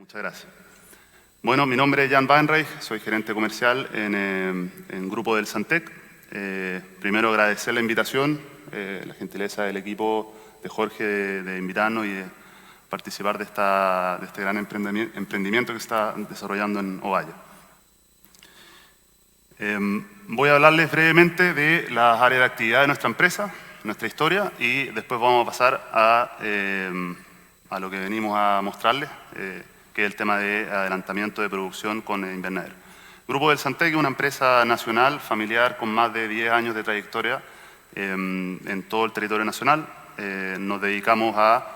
Muchas gracias. Bueno, mi nombre es Jan Weinreich, soy gerente comercial en Grupo del Santec. Primero agradecer la invitación, la gentileza del equipo de Jorge de invitarnos y de participar de este gran emprendimiento que se está desarrollando en Ovalle. Voy a hablarles brevemente de las áreas de actividad de nuestra empresa, nuestra historia, y después vamos a pasar a lo que venimos a mostrarles, que es el tema de adelantamiento de producción con invernadero. Grupo del Santec es una empresa nacional, familiar, con más de 10 años de trayectoria en todo el territorio nacional. Nos dedicamos a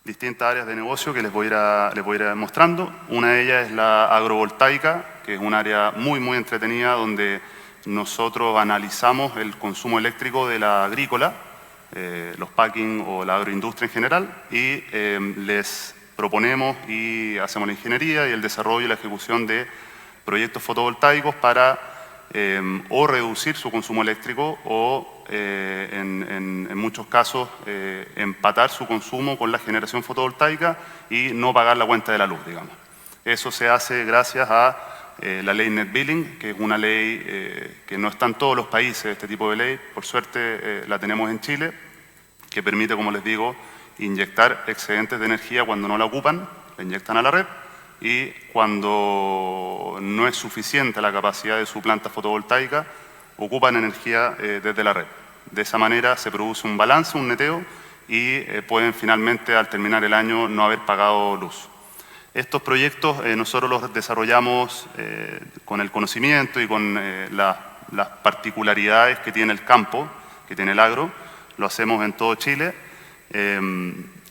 distintas áreas de negocio que les voy a ir mostrando. Una de ellas es la agrovoltaica, que es un área muy entretenida donde nosotros analizamos el consumo eléctrico de la agrícola, los packing o la agroindustria en general, y les proponemos y hacemos la ingeniería y el desarrollo y la ejecución de proyectos fotovoltaicos para o reducir su consumo eléctrico o en muchos casos empatar su consumo con la generación fotovoltaica y no pagar la cuenta de la luz, digamos. Eso se hace gracias a la ley Net Billing, que es una ley que no está en todos los países, este tipo de ley. Por suerte la tenemos en Chile, que permite, como les digo, inyectar excedentes de energía cuando no la ocupan, la inyectan a la red, y cuando no es suficiente la capacidad de su planta fotovoltaica, ocupan energía desde la red. De esa manera se produce un balance, un neteo, y pueden finalmente, al terminar el año, no haber pagado luz. Estos proyectos nosotros los desarrollamos con el conocimiento y con las particularidades que tiene el campo, que tiene el agro. Lo hacemos en todo Chile,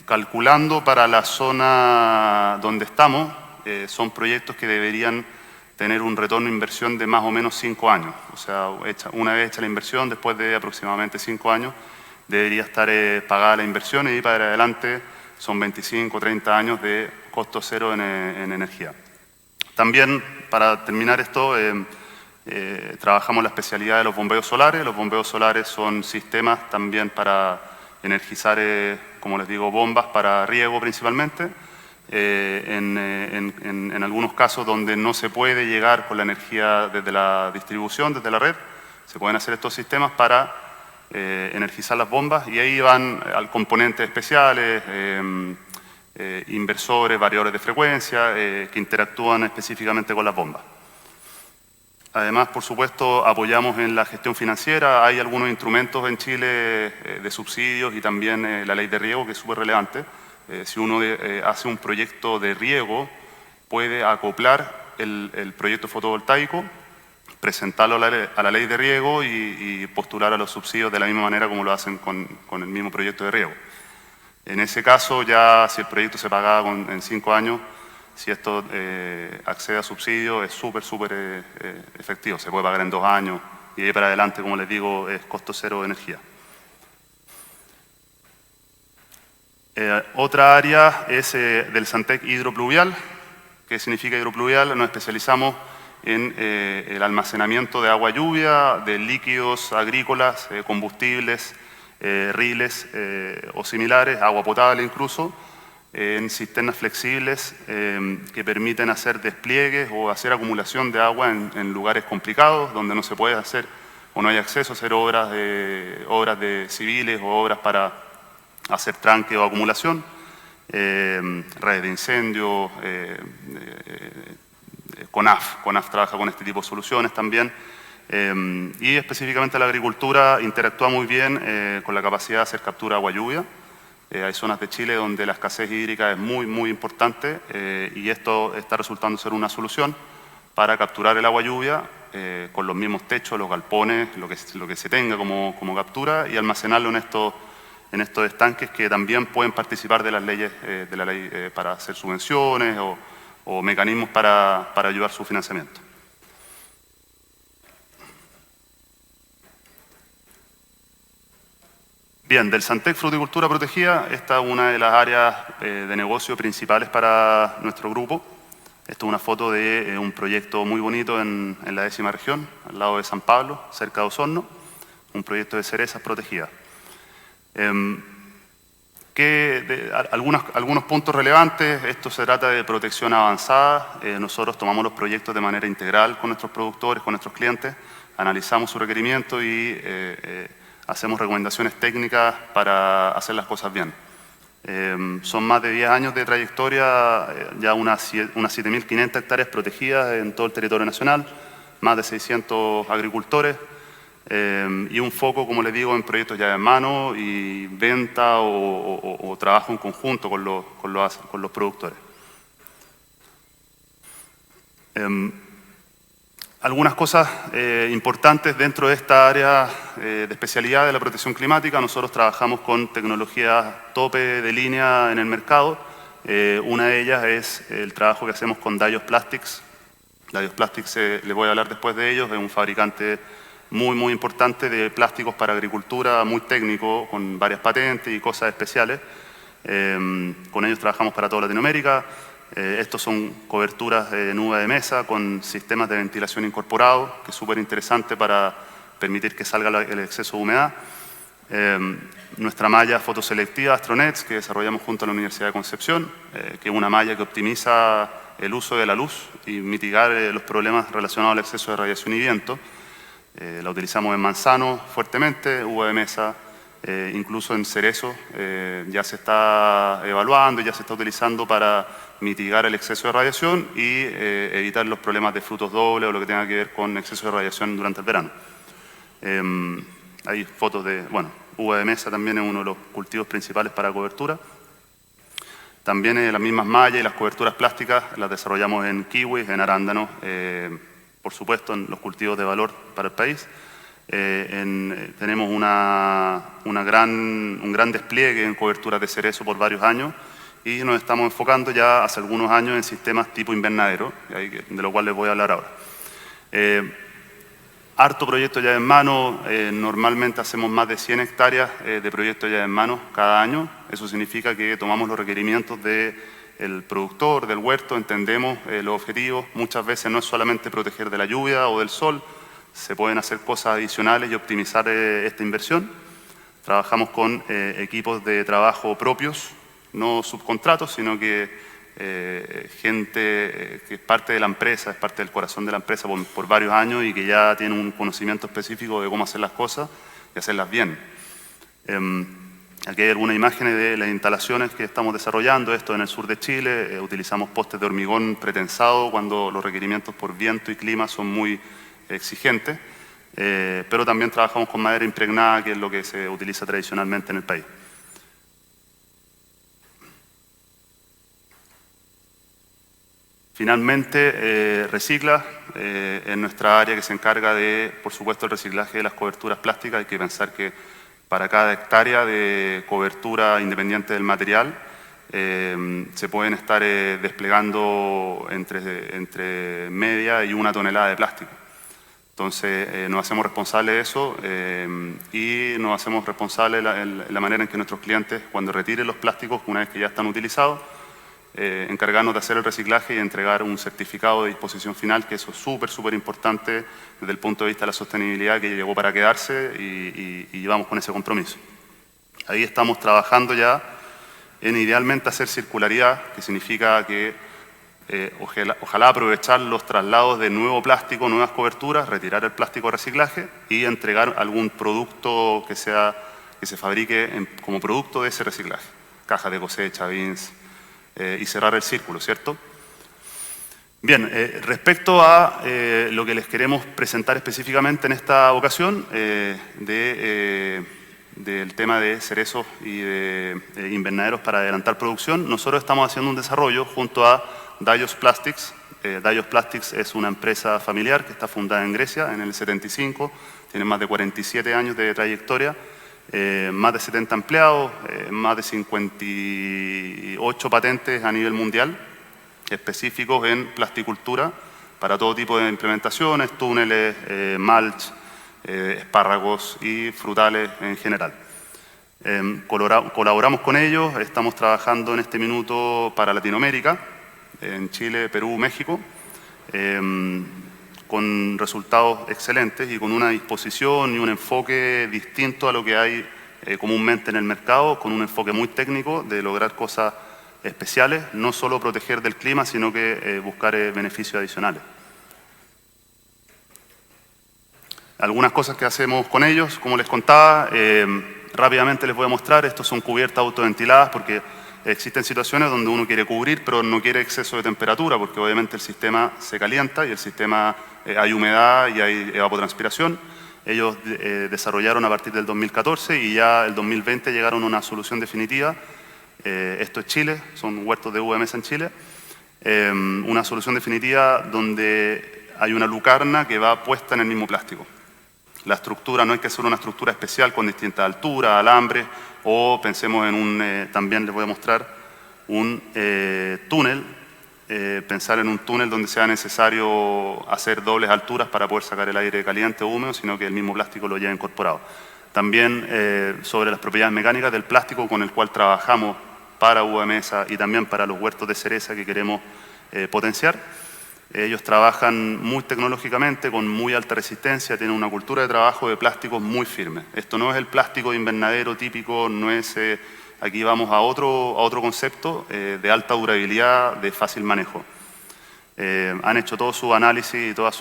calculando para la zona donde estamos. Son proyectos que deberían tener un retorno de inversión de más o menos 5 años. O sea, una vez hecha la inversión, después de aproximadamente 5 años, debería estar pagada la inversión, y ahí para adelante son 25 o 30 años de costo cero en energía. También, para terminar esto, trabajamos la especialidad de los bombeos solares. Los bombeos solares son sistemas también para energizar, como les digo, bombas para riego principalmente. En algunos casos donde no se puede llegar con la energía desde la distribución, desde la red, se pueden hacer estos sistemas para energizar las bombas, y ahí van al componentes especiales, inversores, variadores de frecuencia, que interactúan específicamente con las bombas. Además, por supuesto, apoyamos en la gestión financiera. Hay algunos instrumentos en Chile de subsidios y también la ley de riego, que es súper relevante. Si uno hace un proyecto de riego, puede acoplar el proyecto fotovoltaico, presentarlo a la ley de riego y postular a los subsidios de la misma manera como lo hacen con el mismo proyecto de riego. En ese caso, ya si el proyecto se paga en 5 años, si esto accede a subsidio, es súper efectivo. Se puede pagar en 2 años y de ahí para adelante, como les digo, es costo cero de energía. Otra área es del Santec hidropluvial. ¿Qué significa hidropluvial? Nos especializamos en el almacenamiento de agua lluvia, de líquidos agrícolas, combustibles, riles o similares, agua potable incluso, en cisternas flexibles que permiten hacer despliegues o hacer acumulación de agua en lugares complicados donde no se puede hacer o no hay acceso a hacer obras de civiles o obras para hacer tranque o acumulación, redes de incendio. CONAF trabaja con este tipo de soluciones también, y específicamente la agricultura interactúa muy bien con la capacidad de hacer captura de agua lluvia. Hay zonas de Chile donde la escasez hídrica es muy importante, y esto está resultando ser una solución para capturar el agua lluvia con los mismos techos, los galpones, lo que se tenga como captura, y almacenarlo en estos estanques que también pueden participar de las leyes de la ley para hacer subvenciones o mecanismos para ayudar su financiamiento. Bien, del Santec Fruticultura Protegida, esta es una de las áreas de negocio principales para nuestro grupo. Esta es una foto de un proyecto muy bonito en la 10ª región, al lado de San Pablo, cerca de Osorno, un proyecto de cerezas protegidas. Algunos puntos relevantes. Esto se trata de protección avanzada. Nosotros tomamos los proyectos de manera integral con nuestros productores, con nuestros clientes, analizamos su requerimiento y hacemos recomendaciones técnicas para hacer las cosas bien. Son más de 10 años de trayectoria, ya unas 7.500 hectáreas protegidas en todo el territorio nacional, más de 600 agricultores y un foco, como les digo, en proyectos ya en mano y venta o trabajo en conjunto con los productores. Algunas cosas importantes dentro de esta área de especialidad de la protección climática. Nosotros trabajamos con tecnologías tope de línea en el mercado. Una de ellas es el trabajo que hacemos con Daios Plastics. Daios Plastics, les voy a hablar después de ellos, es un fabricante muy importante de plásticos para agricultura, muy técnico, con varias patentes y cosas especiales. Con ellos trabajamos para toda Latinoamérica. Estos son coberturas de nube de mesa con sistemas de ventilación incorporados, que es súper interesante para permitir que salga el exceso de humedad. Nuestra malla fotoselectiva Astronets, que desarrollamos junto a la Universidad de Concepción, que es una malla que optimiza el uso de la luz y mitigar los problemas relacionados al exceso de radiación y viento. La utilizamos en manzano fuertemente, uva de mesa, incluso en cerezo. Ya se está evaluando y ya se está utilizando para mitigar el exceso de radiación y evitar los problemas de frutos dobles o lo que tenga que ver con exceso de radiación durante el verano. Hay fotos de, bueno, uva de mesa también es uno de los cultivos principales para cobertura. También las mismas mallas y las coberturas plásticas las desarrollamos en kiwis, en arándanos, por supuesto en los cultivos de valor para el país. Tenemos un gran despliegue en coberturas de cerezo por varios años y nos estamos enfocando ya hace algunos años en sistemas tipo invernadero, de lo cual les voy a hablar ahora. Harto proyecto ya en mano, normalmente hacemos más de 100 hectáreas de proyectos ya en mano cada año. Eso significa que tomamos los requerimientos del productor, del huerto, entendemos los objetivos. Muchas veces no es solamente proteger de la lluvia o del sol, se pueden hacer cosas adicionales y optimizar esta inversión. Trabajamos con equipos de trabajo propios, no subcontratos, sino que gente que es parte de la empresa, es parte del corazón de la empresa por varios años y que ya tiene un conocimiento específico de cómo hacer las cosas y hacerlas bien. Aquí hay algunas imágenes de las instalaciones que estamos desarrollando, esto en el sur de Chile. Utilizamos postes de hormigón pretensado cuando los requerimientos por viento y clima son muy exigentes, pero también trabajamos con madera impregnada, que es lo que se utiliza tradicionalmente en el país. Finalmente, Recicla, en nuestra área que se encarga de, por supuesto, el reciclaje de las coberturas plásticas. Hay que pensar que para cada hectárea de cobertura independiente del material, se pueden estar desplegando entre media y 1 tonelada de plástico. Entonces, nos hacemos responsables de eso y nos hacemos responsables de la manera en que nuestros clientes, cuando retiren los plásticos, una vez que ya están utilizados, encargarnos de hacer el reciclaje y entregar un certificado de disposición final, que eso es súper importante desde el punto de vista de la sostenibilidad, que llegó para quedarse y llevamos con ese compromiso. Ahí estamos trabajando ya en idealmente hacer circularidad, que significa que ojalá aprovechar los traslados de nuevo plástico, nuevas coberturas, retirar el plástico de reciclaje y entregar algún producto que se fabrique como producto de ese reciclaje. Cajas de cosecha, bins, y cerrar el círculo, ¿cierto? Bien, respecto a lo que les queremos presentar específicamente en esta ocasión, del tema de cerezos y de invernaderos para adelantar producción, nosotros estamos haciendo un desarrollo junto a Daios Plastics. Daios Plastics es una empresa familiar que está fundada en Grecia en el 75, tiene más de 47 años de trayectoria, más de 70 empleados, más de 58 patentes a nivel mundial, específicos en plasticultura, para todo tipo de implementaciones, túneles, mulch, espárragos y frutales en general. Colaboramos con ellos, estamos trabajando en este minuto para Latinoamérica, en Chile, Perú, México, con resultados excelentes y con una disposición y un enfoque distinto a lo que hay comúnmente en el mercado, con un enfoque muy técnico de lograr cosas especiales, no solo proteger del clima, sino que buscar beneficios adicionales. Algunas cosas que hacemos con ellos, como les contaba, rápidamente les voy a mostrar. Estos son cubiertas autoventiladas porque existen situaciones donde uno quiere cubrir, pero no quiere exceso de temperatura, porque obviamente el sistema se calienta y el sistema hay humedad y hay evapotranspiración. Ellos desarrollaron a partir del 2014 y ya el 2020 llegaron a una solución definitiva. Esto es Chile, son huertos de uva de mesa en Chile. Una solución definitiva donde hay una lucarna que va puesta en el mismo plástico. La estructura no hay que hacer una estructura especial con distintas alturas, alambre, o pensemos en un, también les voy a mostrar, un túnel, pensar en un túnel donde sea necesario hacer dobles alturas para poder sacar el aire caliente o húmedo, sino que el mismo plástico lo lleva incorporado. También sobre las propiedades mecánicas del plástico con el cual trabajamos para uva de mesa y también para los huertos de cereza que queremos potenciar. Ellos trabajan muy tecnológicamente, con muy alta resistencia, tienen una cultura de trabajo de plásticos muy firme. Esto no es el plástico de invernadero típico, no es, aquí vamos a otro concepto de alta durabilidad, de fácil manejo. Han hecho todo su análisis y todos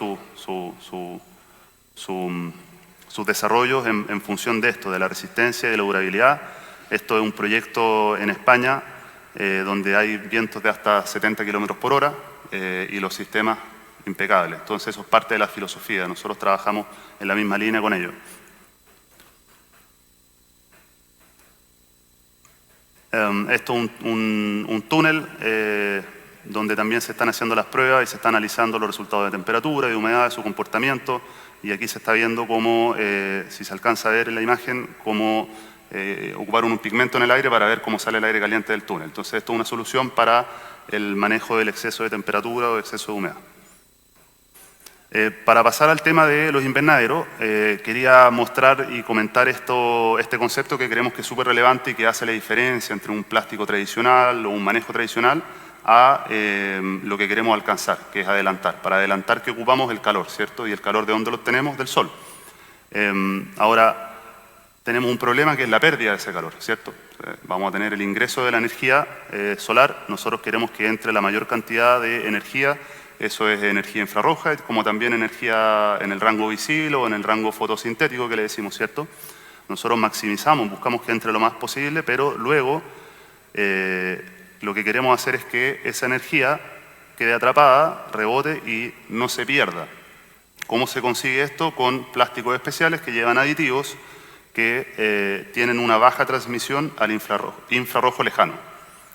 sus desarrollos en función de esto, de la resistencia y de la durabilidad. Esto es un proyecto en España donde hay vientos de hasta 70 kilómetros por hora. Y los sistemas impecables. Entonces eso es parte de la filosofía. Nosotros trabajamos en la misma línea con ellos. Esto es un túnel donde también se están haciendo las pruebas y se están analizando los resultados de temperatura, de humedad, de su comportamiento. Y aquí se está viendo cómo, si se alcanza a ver en la imagen, cómo ocuparon un pigmento en el aire para ver cómo sale el aire caliente del túnel. Entonces esto es una solución para el manejo del exceso de temperatura o de exceso de humedad. Para pasar al tema de los invernaderos, quería mostrar y comentar este concepto que creemos que es súper relevante y que hace la diferencia entre un plástico tradicional o un manejo tradicional a lo que queremos alcanzar, que es adelantar. Para adelantar que ocupamos el calor, ¿cierto? ¿Y el calor de dónde lo tenemos? Del sol. Ahora, tenemos un problema que es la pérdida de ese calor, ¿cierto? Vamos a tener el ingreso de la energía solar. Nosotros queremos que entre la mayor cantidad de energía, eso es energía infrarroja, como también energía en el rango visible o en el rango fotosintético que le decimos, ¿cierto? Nosotros maximizamos, buscamos que entre lo más posible, pero luego lo que queremos hacer es que esa energía quede atrapada, rebote y no se pierda. ¿Cómo se consigue esto? Con plásticos especiales que llevan aditivos que tienen una baja transmisión al infrarrojo lejano.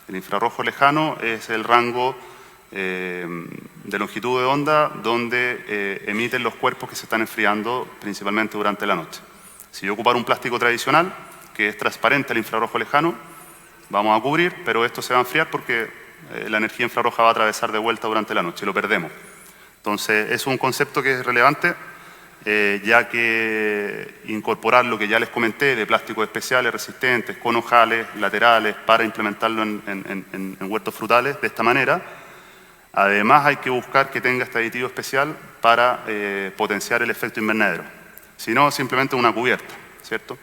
El infrarrojo lejano es el rango de longitud de onda donde emiten los cuerpos que se están enfriando principalmente durante la noche. Si yo ocupara un plástico tradicional que es transparente al infrarrojo lejano, vamos a cubrir, pero esto se va a enfriar porque la energía infrarroja va a atravesar de vuelta durante la noche y lo perdemos. Entonces, es un concepto que es relevante, ya que incorporar lo que ya les comenté de plásticos especiales, resistentes, con ojales, laterales, para implementarlo en huertos frutales de esta manera. Además, hay que buscar que tenga este aditivo especial para potenciar el efecto invernadero. Si no, simplemente una cubierta, ¿cierto?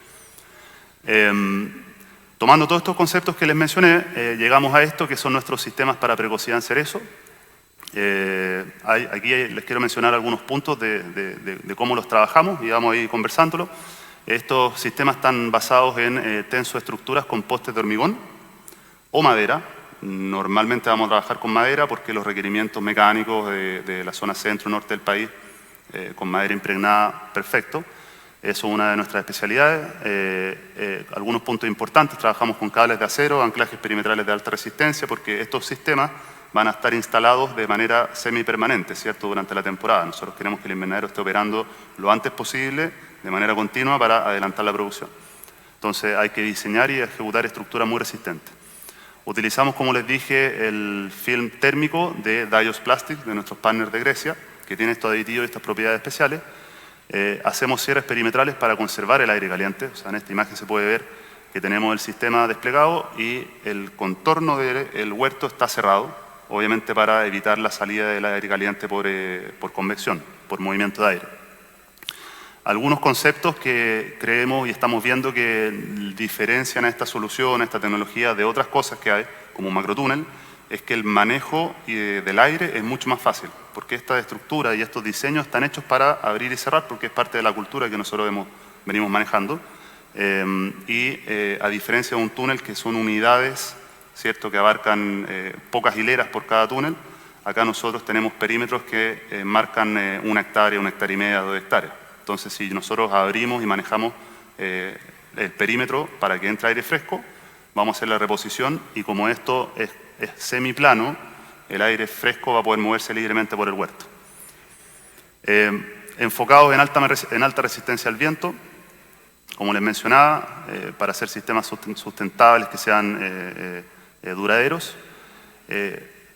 Tomando todos estos conceptos que les mencioné, llegamos a esto, que son nuestros sistemas para precocidad en cerezo. Aquí les quiero mencionar algunos puntos de cómo los trabajamos y vamos a ir conversándolo. Estos sistemas están basados en tensoestructuras con postes de hormigón o madera. Normalmente vamos a trabajar con madera porque los requerimientos mecánicos de la zona centro-norte del país, con madera impregnada, perfecto. Eso es una de nuestras especialidades. Algunos puntos importantes, trabajamos con cables de acero, anclajes perimetrales de alta resistencia, porque estos sistemas van a estar instalados de manera semipermanente, ¿cierto?, durante la temporada. Nosotros queremos que el invernadero esté operando lo antes posible, de manera continua, para adelantar la producción. Entonces hay que diseñar y ejecutar estructuras muy resistentes. Utilizamos, como les dije, el film térmico de Dios Plastic, de nuestros partners de Grecia, que tiene estos aditivos y estas propiedades especiales. Hacemos cierres perimetrales para conservar el aire caliente. O sea, en esta imagen se puede ver que tenemos el sistema desplegado y el contorno del huerto está cerrado, obviamente para evitar la salida del aire caliente por convección, por movimiento de aire. Algunos conceptos que creemos y estamos viendo que diferencian a esta solución, a esta tecnología de otras cosas que hay, como un macrotúnel, es que el manejo del aire es mucho más fácil, porque esta estructura y estos diseños están hechos para abrir y cerrar, porque es parte de la cultura que nosotros venimos manejando. A diferencia de un túnel que son unidades, ¿cierto?, que abarcan pocas hileras por cada túnel, acá nosotros tenemos perímetros que marcan 1 hectárea, 1 hectárea y media, 2 hectáreas. Entonces, si nosotros abrimos y manejamos el perímetro para que entre aire fresco, vamos a hacer la reposición y como esto es semiplano, el aire fresco va a poder moverse libremente por el huerto. Enfocados en alta resistencia al viento, como les mencionaba, para hacer sistemas sustentables que sean duraderos.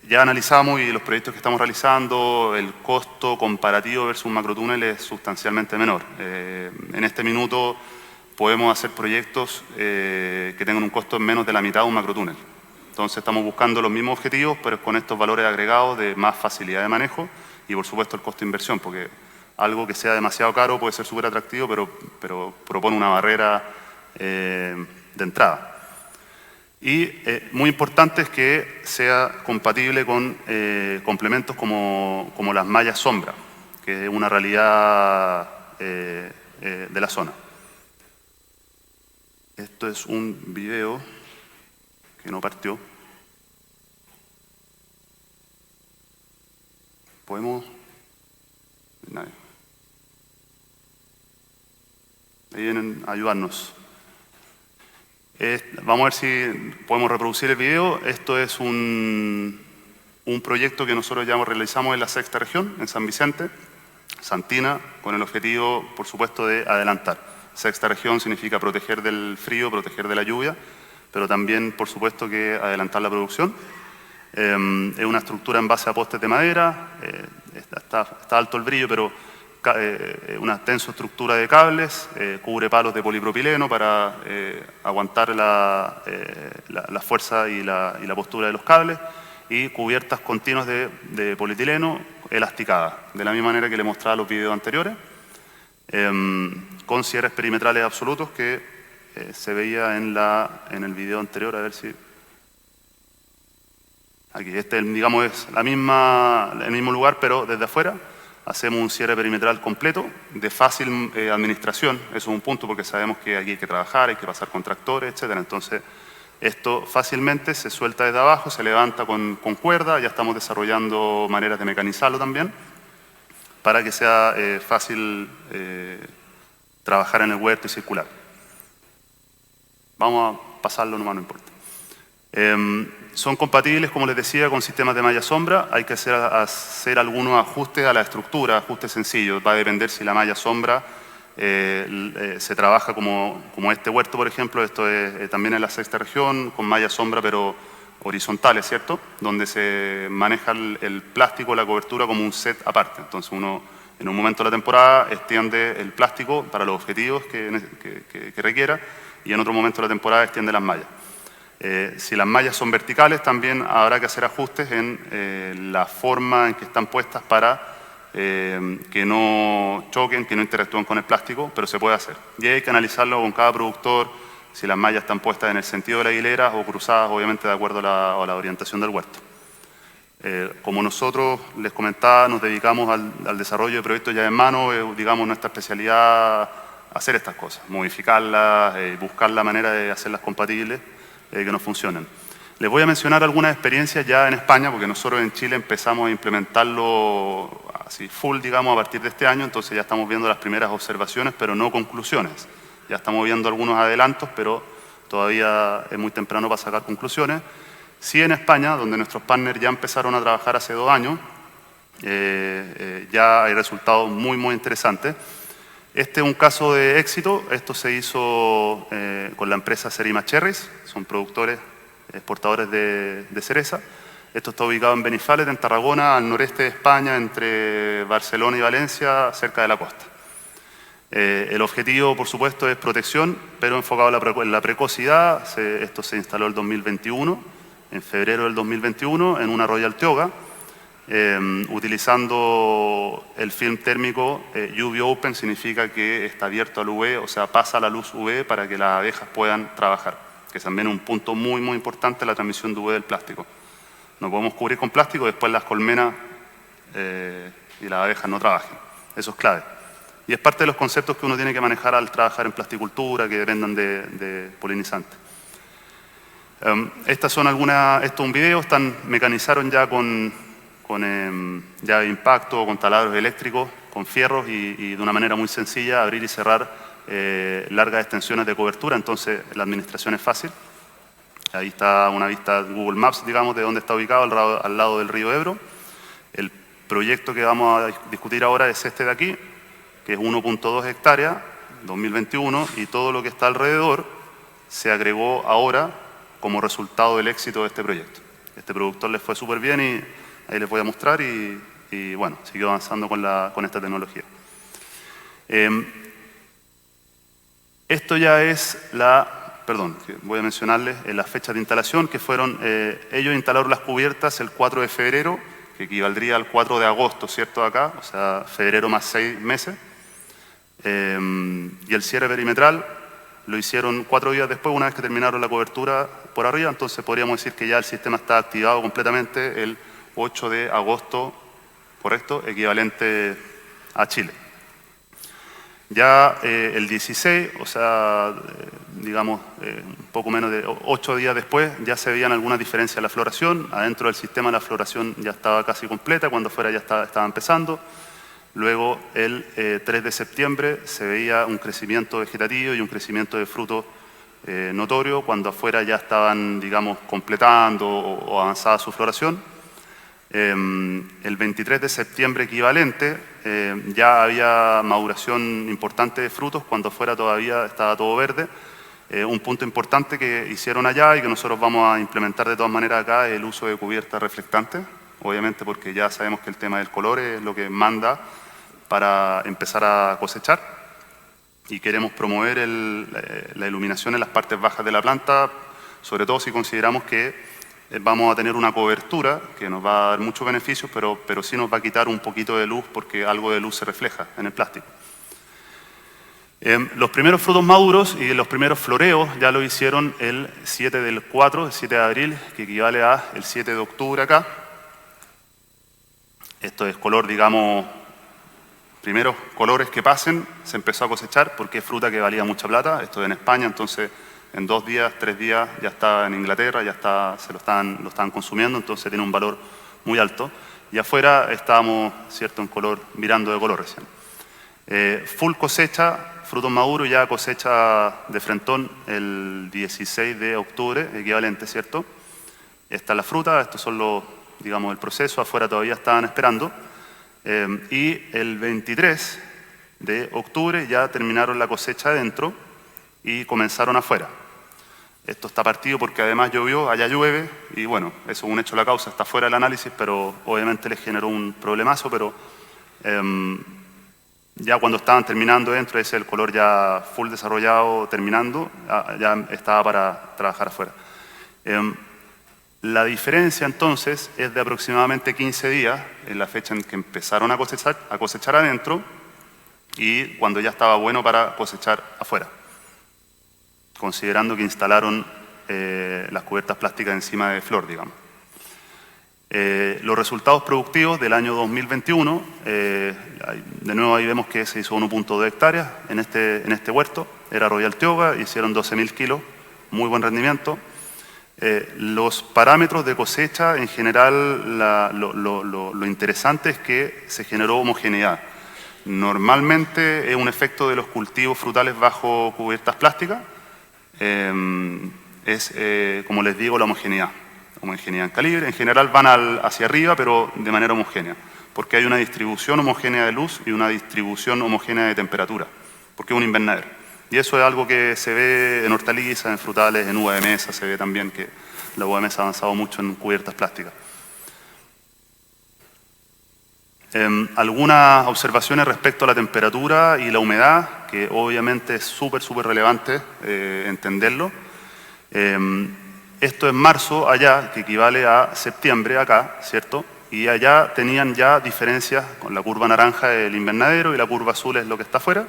Ya analizamos y los proyectos que estamos realizando, el costo comparativo versus un macrotúnel es sustancialmente menor. En este minuto podemos hacer proyectos que tengan un costo en menos de la mitad de un macrotúnel. Entonces estamos buscando los mismos objetivos, pero con estos valores agregados de más facilidad de manejo y por supuesto el costo de inversión, porque algo que sea demasiado caro puede ser súper atractivo, pero propone una barrera de entrada. Y muy importante es que sea compatible con complementos como las mallas sombra, que es una realidad de la zona. Esto es un video que no partió. ¿Podemos? Nadie. Ahí vienen a ayudarnos. Vamos a ver si podemos reproducir el video. Esto es un proyecto que nosotros ya realizamos en la sexta región, en San Vicente, Santina, con el objetivo, por supuesto, de adelantar. Sexta región significa proteger del frío, proteger de la lluvia, pero también, por supuesto, que adelantar la producción. Es una estructura en base a postes de madera, está alto el brillo, pero una extensa estructura de cables, cubre palos de polipropileno para aguantar la fuerza y la postura de los cables, y cubiertas continuas de polietileno elasticadas, de la misma manera que le mostraba los videos anteriores, con cierres perimetrales absolutos que se veía en el video anterior. A ver si... Aquí, digamos, es el mismo lugar, pero desde afuera. Hacemos un cierre perimetral completo, de fácil administración. Eso es un punto porque sabemos que aquí hay que trabajar, hay que pasar con tractores, etc. Entonces, esto fácilmente se suelta desde abajo, se levanta con cuerda. Ya estamos desarrollando maneras de mecanizarlo también, para que sea fácil trabajar en el huerto y circular. Vamos a pasarlo nomás, no importa. Son compatibles, como les decía, con sistemas de malla sombra. Hay que hacer algunos ajustes a la estructura, ajustes sencillos. Va a depender si la malla sombra se trabaja como este huerto, por ejemplo. Esto es también en la sexta región, con malla sombra, pero horizontales, ¿cierto? Donde se maneja el plástico, la cobertura, como un set aparte. Entonces uno, en un momento de la temporada, extiende el plástico para los objetivos que requiera, y en otro momento de la temporada extiende las mallas. Si las mallas son verticales, también habrá que hacer ajustes en la forma en que están puestas para que no choquen, que no interactúen con el plástico, pero se puede hacer. Y hay que analizarlo con cada productor, si las mallas están puestas en el sentido de la hilera o cruzadas, obviamente de acuerdo a la orientación del huerto. Como nosotros, les comentaba, nos dedicamos al desarrollo de proyectos ya en mano, digamos, nuestra especialidad hacer estas cosas, modificarlas, buscar la manera de hacerlas compatibles, que nos funcionen. Les voy a mencionar algunas experiencias ya en España, porque nosotros en Chile empezamos a implementarlo así full, digamos, a partir de este año. Entonces ya estamos viendo las primeras observaciones, pero no conclusiones. Ya estamos viendo algunos adelantos, pero todavía es muy temprano para sacar conclusiones. Sí, en España, donde nuestros partners ya empezaron a trabajar hace 2 años, ya hay resultados muy, muy interesantes. Este es un caso de éxito. Esto se hizo con la empresa Serima Cherries, son productores, exportadores de cereza. Esto está ubicado en Benifallet, en Tarragona, al noreste de España, entre Barcelona y Valencia, cerca de la costa. El objetivo, por supuesto, es protección, pero enfocado en la precocidad. Esto se instaló en el 2021, en febrero del 2021, en una Royal Tioga. utilizando el film térmico UV Open significa que está abierto al UV, o sea, pasa la luz UV para que las abejas puedan trabajar, que es también un punto muy, muy importante en la transmisión de UV del plástico. No podemos cubrir con plástico, después las colmenas y las abejas no trabajen. Eso es clave. Y es parte de los conceptos que uno tiene que manejar al trabajar en plasticultura, que dependan de polinizantes. Estas son algunas, esto es un video, mecanizaron ya con llave de impacto, con taladros eléctricos, con fierros y de una manera muy sencilla abrir y cerrar largas extensiones de cobertura, entonces la administración es fácil. Ahí está una vista Google Maps, digamos, de dónde está ubicado, al lado del río Ebro. El proyecto que vamos a discutir ahora es este de aquí, que es 1.2 hectáreas, 2021, y todo lo que está alrededor se agregó ahora como resultado del éxito de este proyecto. Este productor les fue súper bien y ahí les voy a mostrar y bueno, siguió avanzando con esta tecnología. Esto ya es voy a mencionarles las fechas de instalación que fueron, ellos instalaron las cubiertas el 4 de febrero, que equivaldría al 4 de agosto, ¿cierto? Acá, o sea, febrero más 6 meses. Y el cierre perimetral lo hicieron 4 días después, una vez que terminaron la cobertura por arriba, entonces podríamos decir que ya el sistema está activado completamente el 8 de agosto, correcto, equivalente a Chile. Ya el 16, o sea, digamos, un poco menos de 8 días después, ya se veían algunas diferencias en la floración. Adentro del sistema la floración ya estaba casi completa, cuando fuera ya estaba empezando. Luego, el 3 de septiembre, se veía un crecimiento vegetativo y un crecimiento de frutos notorio, cuando afuera ya estaban, digamos, completando o avanzada su floración. El 23 de septiembre equivalente, ya había maduración importante de frutos, cuando afuera todavía estaba todo verde. Un punto importante que hicieron allá y que nosotros vamos a implementar de todas maneras acá es el uso de cubiertas reflectantes, obviamente porque ya sabemos que el tema del color es lo que manda para empezar a cosechar y queremos promover la iluminación en las partes bajas de la planta, sobre todo si consideramos que vamos a tener una cobertura que nos va a dar muchos beneficios, pero sí nos va a quitar un poquito de luz porque algo de luz se refleja en el plástico. Los primeros frutos maduros y los primeros floreos ya lo hicieron el 7 del 4, el 7 de abril, que equivale a el 7 de octubre acá. Esto es color, digamos, primeros colores que pasen, se empezó a cosechar porque es fruta que valía mucha plata. Esto es en España, entonces en 2 días, 3 días ya está en Inglaterra, ya está, lo están consumiendo, entonces tiene un valor muy alto. Y afuera estábamos, ¿cierto?, en color, mirando de color recién. Full cosecha, frutos maduros, ya cosecha de frentón el 16 de octubre, equivalente, ¿cierto? Esta es la fruta, estos son los, digamos, el proceso, afuera todavía estaban esperando. Y el 23 de octubre ya terminaron la cosecha adentro y comenzaron afuera. Esto está partido porque además llovió, allá llueve, y bueno, eso es un hecho de la causa, está fuera del análisis, pero obviamente les generó un problemazo, pero ya cuando estaban terminando dentro, ese el color ya full desarrollado, terminando, ya estaba para trabajar afuera. La diferencia entonces es de aproximadamente 15 días, en la fecha en que empezaron a cosechar adentro, y cuando ya estaba bueno para cosechar afuera, considerando que instalaron las cubiertas plásticas encima de flor, digamos. Los resultados productivos del año 2021, de nuevo ahí vemos que se hizo 1.2 hectáreas en este huerto, era Royal Tioga, hicieron 12.000 kilos, muy buen rendimiento. Los parámetros de cosecha, en general, lo interesante es que se generó homogeneidad. Normalmente es un efecto de los cultivos frutales bajo cubiertas plásticas, como les digo, la homogeneidad en calibre. En general van hacia arriba, pero de manera homogénea, porque hay una distribución homogénea de luz y una distribución homogénea de temperatura, porque es un invernadero. Y eso es algo que se ve en hortalizas, en frutales, en uva de mesa, se ve también que la uva de mesa ha avanzado mucho en cubiertas plásticas. Algunas observaciones respecto a la temperatura y la humedad, que obviamente es súper relevante entenderlo. Esto es marzo allá, que equivale a septiembre acá, ¿cierto? y allá tenían ya diferencias con la curva naranja el invernadero y la curva azul es lo que está afuera.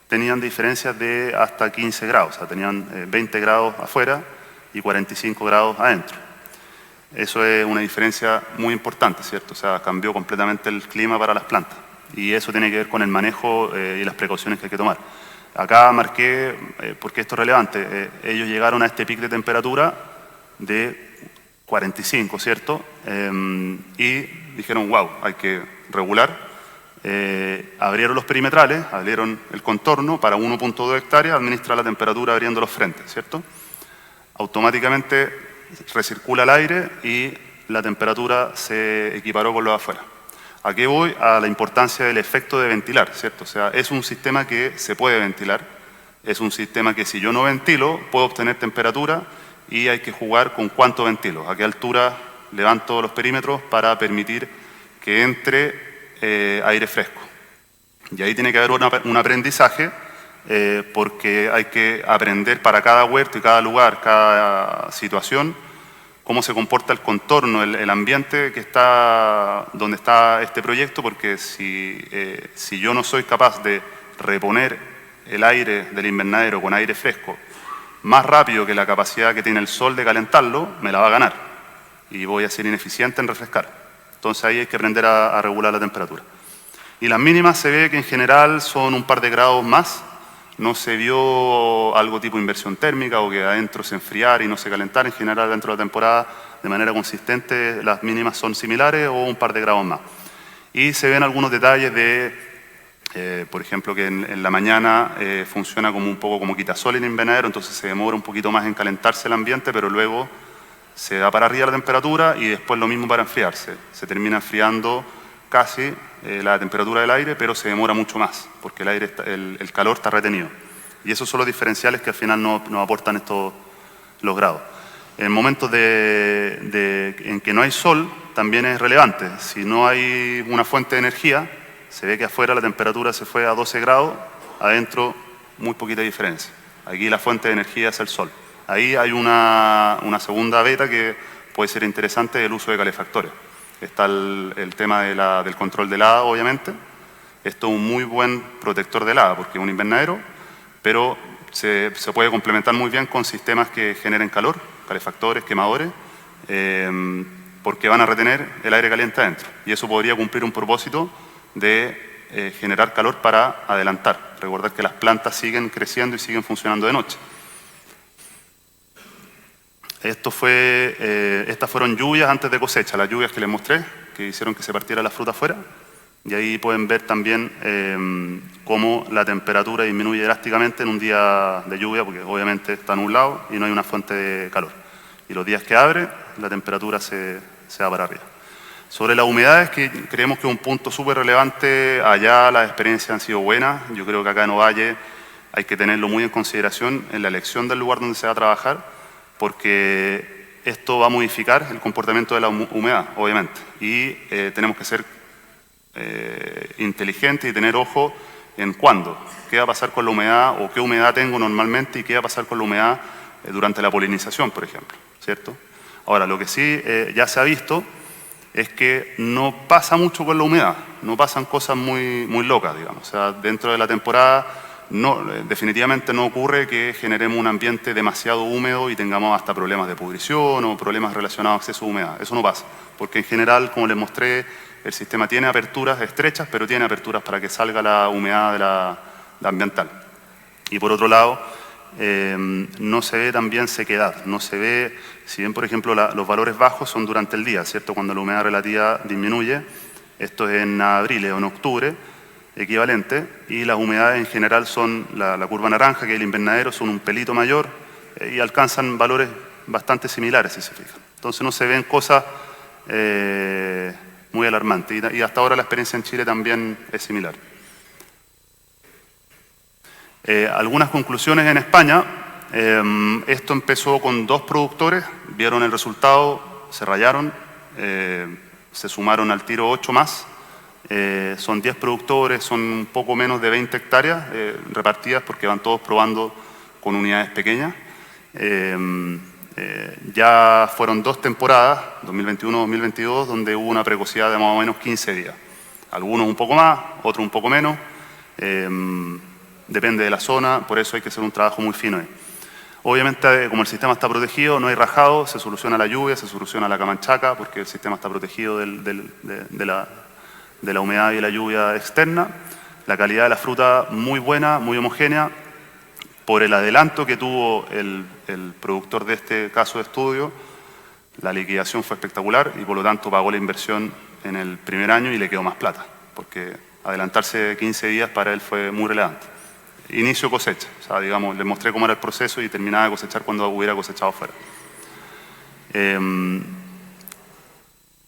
Tenían diferencias de hasta 15 grados, o sea, tenían 20 grados afuera y 45 grados adentro. Eso es una diferencia muy importante, ¿cierto? O sea, cambió completamente el clima para las plantas. Y eso tiene que ver con el manejo y las precauciones que hay que tomar. Acá marqué, porque esto es relevante, ellos llegaron a este pico de temperatura de 45, ¿cierto? Y dijeron, wow, hay que regular. Abrieron los perimetrales, abrieron el contorno para 1.2 hectáreas, administra la temperatura abriendo los frentes, ¿cierto? Automáticamente recircula el aire y la temperatura se equiparó con lo de afuera. ¿A qué voy? A la importancia del efecto de ventilar, ¿cierto? O sea, es un sistema que se puede ventilar, es un sistema que si yo no ventilo, puedo obtener temperatura y hay que jugar con cuánto ventilo, a qué altura levanto los perímetros para permitir que entre aire fresco. Y ahí tiene que haber un aprendizaje porque hay que aprender para cada huerto y cada lugar, cada situación, cómo se comporta el contorno, el ambiente que está donde está este proyecto, porque si yo no soy capaz de reponer el aire del invernadero con aire fresco más rápido que la capacidad que tiene el sol de calentarlo, me la va a ganar y voy a ser ineficiente en refrescar. Entonces ahí hay que aprender a regular la temperatura. Y las mínimas se ve que en general son un par de grados más. No se vio algo tipo inversión térmica o que adentro se enfriara y no se calentara. En general, dentro de la temporada, de manera consistente, las mínimas son similares o un par de grados más. Y se ven algunos detalles de, por ejemplo, que en la mañana funciona como un poco como quitasol en invernadero, entonces se demora un poquito más en calentarse el ambiente, pero luego se va para arriba la temperatura y después lo mismo para enfriarse. Se termina enfriando casi la temperatura del aire, pero se demora mucho más, porque el aire el calor está retenido. Y esos son los diferenciales que al final nos aportan los grados. En momentos en que no hay sol, también es relevante. Si no hay una fuente de energía, se ve que afuera la temperatura se fue a 12 grados, adentro muy poquita diferencia. Aquí la fuente de energía es el sol. Ahí hay una segunda beta que puede ser interesante, el uso de calefactores. Está el tema del control de helada, obviamente. Esto es un muy buen protector de helada porque es un invernadero, pero se puede complementar muy bien con sistemas que generen calor, calefactores, quemadores, porque van a retener el aire caliente adentro. Y eso podría cumplir un propósito de generar calor para adelantar. Recordar que las plantas siguen creciendo y siguen funcionando de noche. Estas fueron lluvias antes de cosecha, las lluvias que les mostré, que hicieron que se partiera la fruta afuera. Y ahí pueden ver también cómo la temperatura disminuye drásticamente en un día de lluvia, porque obviamente está nublado y no hay una fuente de calor. Y los días que abre, la temperatura se va para arriba. Sobre las humedades, que creemos que es un punto súper relevante, allá las experiencias han sido buenas. Yo creo que acá en Ovalle hay que tenerlo muy en consideración en la elección del lugar donde se va a trabajar, porque esto va a modificar el comportamiento de la humedad, obviamente. Y tenemos que ser inteligentes y tener ojo en cuándo, qué va a pasar con la humedad o qué humedad tengo normalmente y qué va a pasar con la humedad durante la polinización, por ejemplo, ¿cierto? Ahora, lo que sí ya se ha visto es que no pasa mucho con la humedad, no pasan cosas muy locas, digamos. O sea, dentro de la temporada definitivamente no ocurre que generemos un ambiente demasiado húmedo y tengamos hasta problemas de pudrición o problemas relacionados a exceso de humedad. Eso no pasa, porque en general, como les mostré, el sistema tiene aperturas estrechas, pero tiene aperturas para que salga la humedad de la ambiental. Y por otro lado, no se ve también sequedad, no se ve, si bien por ejemplo los valores bajos son durante el día, ¿cierto? Cuando la humedad relativa disminuye, esto es en abril o en octubre, equivalente, y las humedades en general son la curva naranja, que es el invernadero, son un pelito mayor y alcanzan valores bastante similares, si se fijan. Entonces no se ven cosas muy alarmantes y hasta ahora la experiencia en Chile también es similar. Algunas conclusiones en España. Esto empezó con 2 productores, vieron el resultado, se rayaron, se sumaron al tiro 8 más. Son 10 productores, son un poco menos de 20 hectáreas repartidas porque van todos probando con unidades pequeñas. Ya fueron 2 temporadas, 2021-2022, donde hubo una precocidad de más o menos 15 días. Algunos un poco más, otros un poco menos. Depende de la zona, por eso hay que hacer un trabajo muy fino ahí. Obviamente, como el sistema está protegido, no hay rajado, se soluciona la lluvia, se soluciona la camanchaca, porque el sistema está protegido de la humedad y la lluvia externa. La calidad de la fruta muy buena, muy homogénea. Por el adelanto que tuvo el productor de este caso de estudio, la liquidación fue espectacular y por lo tanto pagó la inversión en el primer año y le quedó más plata, porque adelantarse 15 días para él fue muy relevante. Inicio cosecha, o sea, digamos, les mostré cómo era el proceso y terminaba de cosechar cuando hubiera cosechado fuera.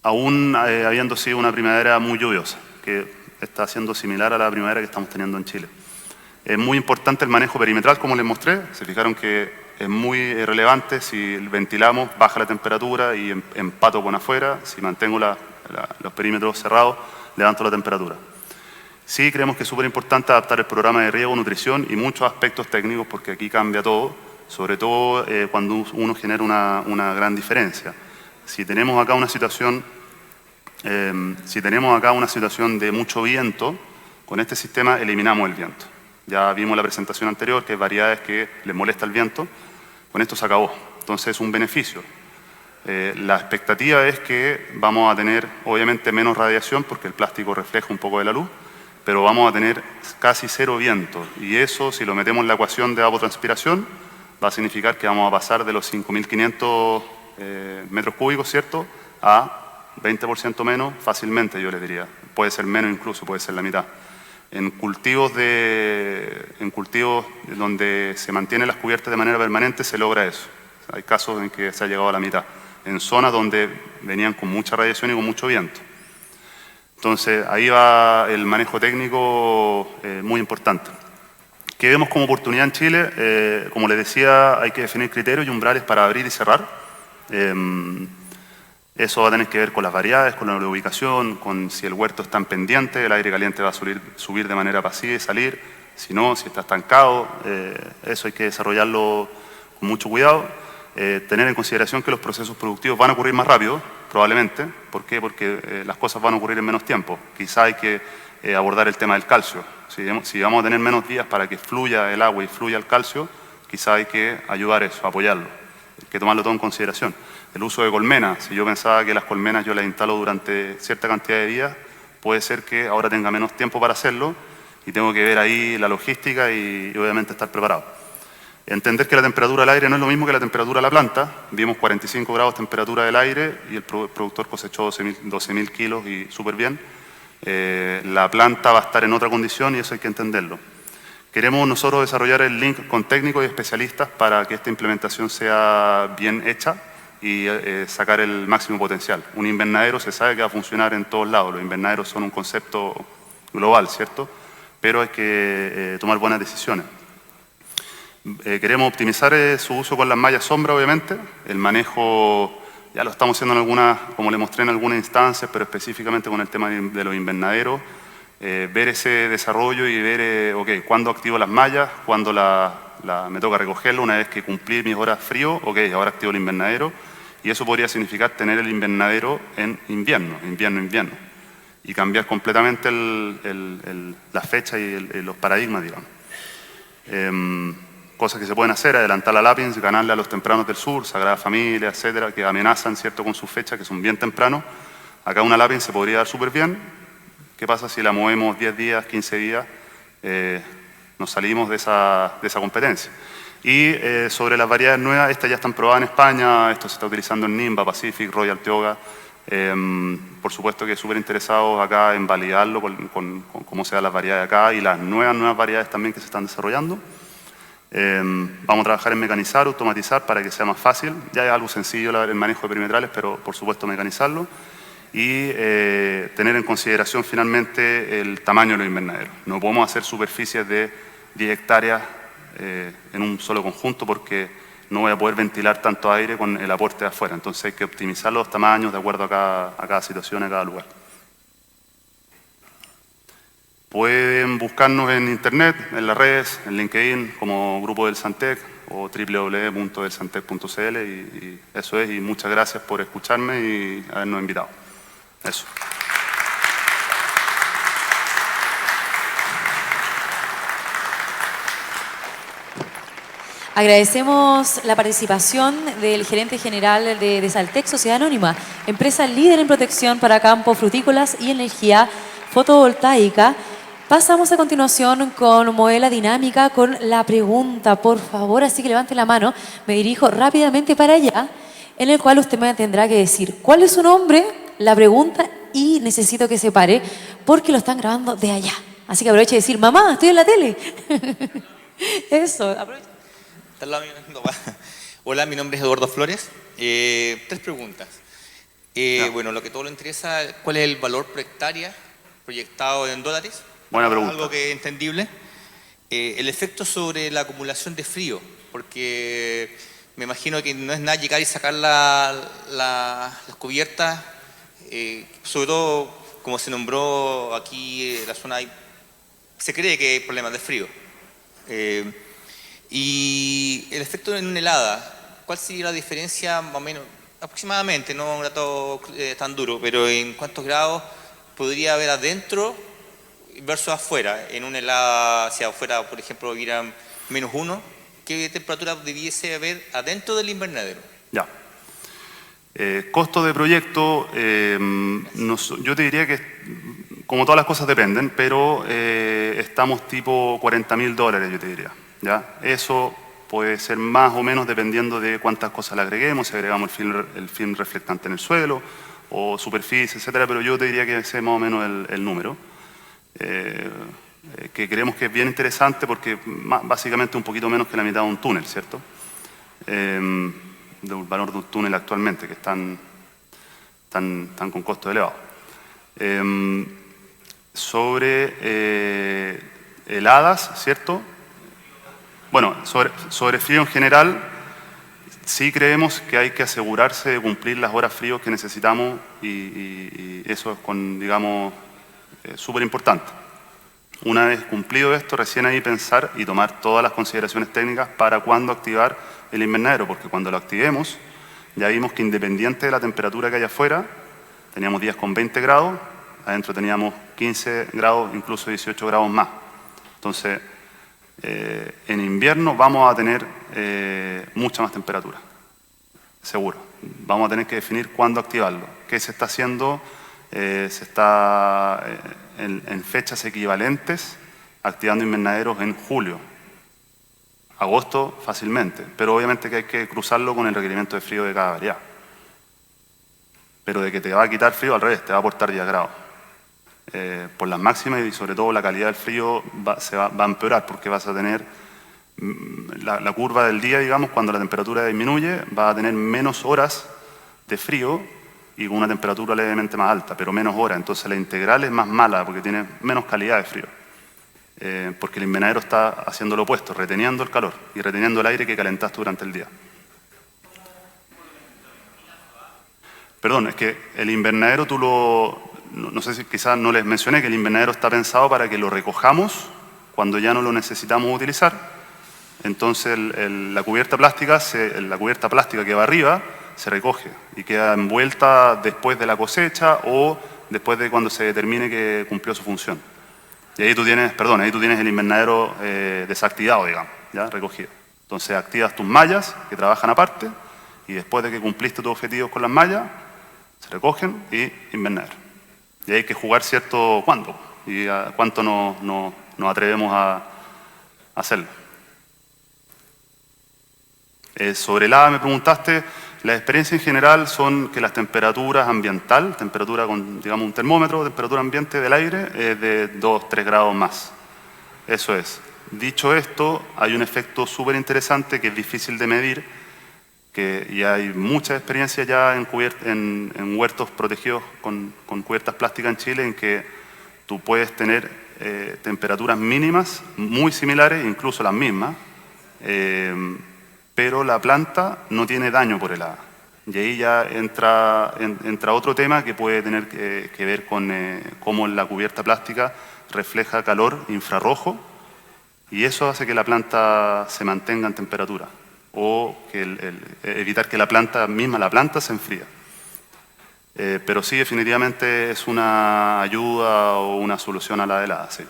Aún habiendo sido una primavera muy lluviosa, que está siendo similar a la primavera que estamos teniendo en Chile. Es muy importante el manejo perimetral, como les mostré. Se fijaron que es muy relevante si ventilamos, baja la temperatura y empato con afuera. Si mantengo los perímetros cerrados, levanto la temperatura. Sí, creemos que es súper importante adaptar el programa de riego, nutrición y muchos aspectos técnicos, porque aquí cambia todo, sobre todo cuando uno genera una gran diferencia. Si tenemos acá una situación de mucho viento, con este sistema eliminamos el viento. Ya vimos la presentación anterior, que hay variedades que les molesta el viento. Con esto se acabó. Entonces es un beneficio. La expectativa es que vamos a tener, obviamente, menos radiación, porque el plástico refleja un poco de la luz, pero vamos a tener casi 0 viento. Y eso, si lo metemos en la ecuación de evapotranspiración, va a significar que vamos a pasar de los 5.500 metros cúbicos, ¿cierto?, a 20% menos fácilmente, yo les diría. Puede ser menos incluso, puede ser la mitad. En cultivos donde se mantienen las cubiertas de manera permanente se logra eso. O sea, hay casos en que se ha llegado a la mitad. En zonas donde venían con mucha radiación y con mucho viento. Entonces, ahí va el manejo técnico muy importante. ¿Qué vemos como oportunidad en Chile? Como les decía, hay que definir criterios y umbrales para abrir y cerrar. Eso va a tener que ver con las variedades, con la ubicación, con si el huerto está en pendiente, el aire caliente va a subir de manera pasiva y salir, si no, si está estancado, eso hay que desarrollarlo con mucho cuidado. Tener en consideración que los procesos productivos van a ocurrir más rápido, probablemente. ¿Por qué? Porque las cosas van a ocurrir en menos tiempo. Quizá hay que abordar el tema del calcio. Si vamos a tener menos días para que fluya el agua y fluya el calcio, quizá hay que ayudar eso, apoyarlo. Hay que tomarlo todo en consideración. El uso de colmenas, si yo pensaba que las colmenas yo las instalo durante cierta cantidad de días, puede ser que ahora tenga menos tiempo para hacerlo y tengo que ver ahí la logística y obviamente estar preparado. Entender que la temperatura del aire no es lo mismo que la temperatura de la planta. Vimos 45 grados temperatura del aire y el productor cosechó 12.000 kilos y súper bien. La planta va a estar en otra condición y eso hay que entenderlo. Queremos nosotros desarrollar el link con técnicos y especialistas para que esta implementación sea bien hecha y sacar el máximo potencial. Un invernadero se sabe que va a funcionar en todos lados. Los invernaderos son un concepto global, ¿cierto? Pero hay que tomar buenas decisiones. Queremos optimizar su uso con las mallas sombra, obviamente. El manejo ya lo estamos haciendo en algunas, como le mostré en algunas instancias, pero específicamente con el tema de los invernaderos. Ver ese desarrollo y ver, cuándo activo las mallas, cuándo me toca recogerlo, una vez que cumplí mis horas frío, ahora activo el invernadero. Y eso podría significar tener el invernadero en invierno. Y cambiar completamente la fecha y los paradigmas, digamos. Cosas que se pueden hacer, adelantar la lápiz, ganarle a los tempranos del sur, Sagrada Familia, etcétera, que amenazan, ¿cierto?, con sus fechas, que son bien tempranos. Acá una lápiz se podría dar súper bien. ¿Qué pasa si la movemos 10 días, 15 días? Nos salimos de esa competencia. Y sobre las variedades nuevas, estas ya están probadas en España, esto se está utilizando en Nimba, Pacific, Royal Tioga. Por supuesto que súper interesados acá en validarlo con cómo se dan las variedades acá y las nuevas variedades también que se están desarrollando. Vamos a trabajar en mecanizar, automatizar para que sea más fácil. Ya es algo sencillo el manejo de perimetrales, pero por supuesto mecanizarlo. Y tener en consideración finalmente el tamaño de los invernaderos. No podemos hacer superficies de 10 hectáreas en un solo conjunto porque no voy a poder ventilar tanto aire con el aporte de afuera. Entonces hay que optimizar los tamaños de acuerdo a cada situación, a cada lugar. Pueden buscarnos en internet, en las redes, en LinkedIn, como Grupo del Santec, o www.elsantec.cl y eso es, y muchas gracias por escucharme y habernos invitado. Eso. Agradecemos la participación del gerente general de Desaltec, Sociedad Anónima, empresa líder en protección para campos frutícolas y energía fotovoltaica. Pasamos a continuación con Modela Dinámica con la pregunta, por favor, así que levante la mano. Me dirijo rápidamente para allá, en el cual usted me tendrá que decir cuál es su nombre, la pregunta y necesito que se pare porque lo están grabando de allá. Así que aproveche y decir, mamá, estoy en la tele. Eso, aproveche. Hola, mi nombre es Eduardo Flores. Tres preguntas. Bueno, lo que todo le interesa, ¿cuál es el valor por hectárea proyectado en dólares? Buena pregunta. Algo que es entendible. El efecto sobre la acumulación de frío, porque me imagino que no es nada llegar y sacar las cubiertas, sobre todo como se nombró aquí en la zona, se cree que hay problemas de frío. Y el efecto en una helada, ¿cuál sería la diferencia más o menos, aproximadamente, no un dato tan duro, pero en cuántos grados podría haber adentro versus afuera? En una helada, si afuera, por ejemplo, hubiera -1, ¿qué temperatura debiese haber adentro del invernadero? Ya. Costo de proyecto, yo te diría que, como todas las cosas dependen, pero estamos tipo $40.000, yo te diría. ¿Ya? Eso puede ser más o menos dependiendo de cuántas cosas le agreguemos, si agregamos el film reflectante en el suelo o superficie, etcétera, pero yo te diría que ese es más o menos el número. Que creemos que es bien interesante porque básicamente un poquito menos que la mitad de un túnel, ¿cierto? Del valor de un túnel actualmente, que están con costos elevados. Sobre heladas, ¿cierto? Bueno, sobre frío en general, sí creemos que hay que asegurarse de cumplir las horas frío que necesitamos y eso es, digamos, súper importante. Una vez cumplido esto, recién ahí pensar y tomar todas las consideraciones técnicas para cuándo activar el invernadero, porque cuando lo activemos, ya vimos que independiente de la temperatura que hay afuera, teníamos días con 20 grados, adentro teníamos 15 grados, incluso 18 grados más. Entonces, en invierno vamos a tener mucha más temperatura, seguro. Vamos a tener que definir cuándo activarlo. ¿Qué se está haciendo? Se está en fechas equivalentes activando invernaderos en julio. Agosto fácilmente, pero obviamente que hay que cruzarlo con el requerimiento de frío de cada variedad. Pero de que te va a quitar frío, al revés, te va a aportar 10 grados. Por las máximas y sobre todo la calidad del frío va a empeorar porque vas a tener la curva del día, digamos, cuando la temperatura disminuye, va a tener menos horas de frío y con una temperatura levemente más alta, pero menos horas. Entonces la integral es más mala porque tiene menos calidad de frío. Porque el invernadero está haciendo lo opuesto, reteniendo el calor y reteniendo el aire que calentaste durante el día. Perdón, es que el invernadero no sé si quizás no les mencioné que el invernadero está pensado para que lo recojamos cuando ya no lo necesitamos utilizar. Entonces la cubierta plástica que va arriba se recoge y queda envuelta después de la cosecha o después de cuando se determine que cumplió su función. Y ahí tú tienes el invernadero desactivado, digamos, ya recogido. Entonces activas tus mallas que trabajan aparte y después de que cumpliste tus objetivos con las mallas, se recogen y invernadero. Y hay que jugar cierto cuándo y a cuánto nos atrevemos a hacerlo. Sobre helada me preguntaste, la experiencia en general son que las temperaturas ambiental, temperatura con, digamos, un termómetro, temperatura ambiente del aire, es de 2-3 grados más. Eso es. Dicho esto, hay un efecto súper interesante que es difícil de medir, que ya hay mucha experiencia ya en huertos protegidos con cubiertas plásticas en Chile, en que tú puedes tener temperaturas mínimas muy similares, incluso las mismas, pero la planta no tiene daño por helada. Y ahí ya entra otro tema que puede tener que ver con cómo la cubierta plástica refleja calor infrarrojo Y eso hace que la planta se mantenga en temperatura o que evitar que la planta se enfríe. Pero sí, definitivamente es una ayuda o una solución a la helada, sí.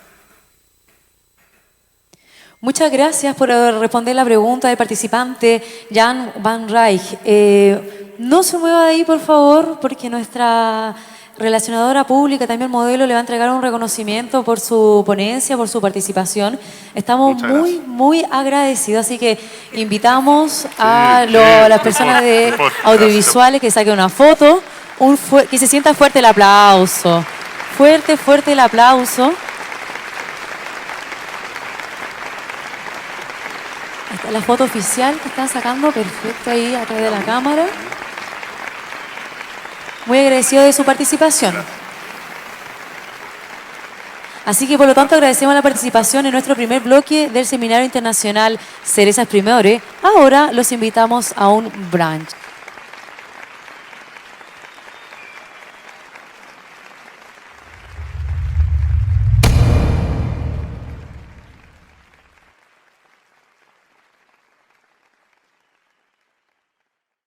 Muchas gracias por responder la pregunta del participante Jan Van Rijk. No se mueva de ahí, por favor, porque nuestra relacionadora pública, también modelo, le va a entregar un reconocimiento por su ponencia, por su participación. Estamos muy agradecidos, así que invitamos a las personas de audiovisuales que saquen una foto, que se sienta fuerte el aplauso. Fuerte el aplauso. Esta es la foto oficial que están sacando, perfecto, ahí a través de la cámara. Muy agradecido de su participación. Así que, por lo tanto, agradecemos la participación en nuestro primer bloque del Seminario Internacional Cerezas Primore. Ahora los invitamos a un brunch.